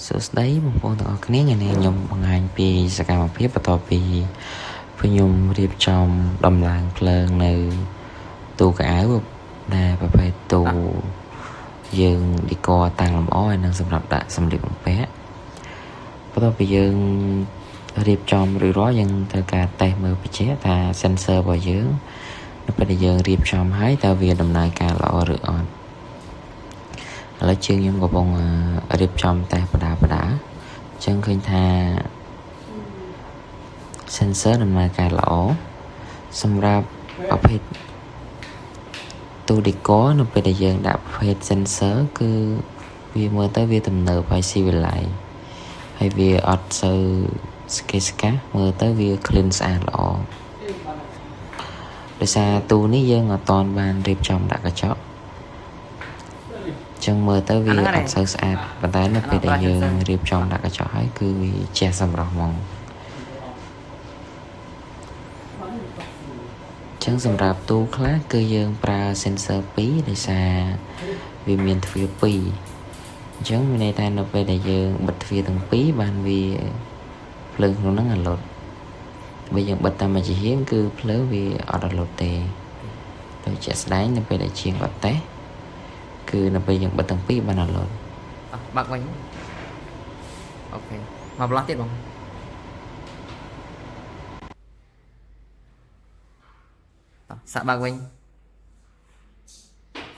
សួស្តីបងប្អូនទាំងអស់គ្នាថ្ងៃនេះខ្ញុំបង្ហាញពីសកម្មភាពបន្ទាប់ពីខ្ញុំរៀបចំដំឡើងភ្លើងនៅទូកៅអៅដែលប្រភេទទូយើងឌីក័រតាំងលម្អហើយនឹងសម្រាប់ដាក់សម្លៀកបំពាក់បន្ទាប់ពីយើងរៀបចំរួចរាល់យើងត្រូវការតេស្តមើលបញ្ជាក់ថា sensor របស់យើងនៅពេលដែលយើងរៀបចំហើយតើវាដំណើរការល្អឬអត់ឥឡូវជាងខ្ញុំកំពុងរៀបចំតេស្តបដាអញ្ចឹងឃើញថា sensor ដំណើរការល្អសម្រាប់ប្រភេទទូ decor នៅពេលដែលយើងដាក់ប្រភេទ sensor គឺវាមើលទៅវាទំនើបហើយស៊ីវិល័យហើយវាអត់សូវស្កេស្កាមើលទៅវា clean ស្អាតល្អដោយសារទូនេះយើងអត់ទាន់បានរៀបចំដាក់កញ្ចក់ចឹងមើលទៅវាអត់សូវស្អាតប៉ុន្តែនៅពេលដែលយើងរៀបចំដាក់កញ្ចក់ហើយគឺវាជះសម្រស់ហ្មងចឹងសម្រាប់ទូខ្លះគឺយើងប្រើ sensor 2ដោយសារវាមានទ្វារ2អញ្ចឹងមានន័យថានៅពេលដែលយើងបិទទ្វារទាំងពីរបានវាភ្លើងក្នុងហ្នឹងអាឡុតបើយើងបិទតាមមួយជាហៀងគឺភ្លើងវាអត់អាឡុតទេដូចជាក់ស្ដែងនៅពេលដែលជាងបាត់តេស្តគឺនៅពេលយើងបិទទាំងពីរបានអាឡុតបាក់វិញអូខេមកប្លោះទៀតបងសាក់បាក់វិញ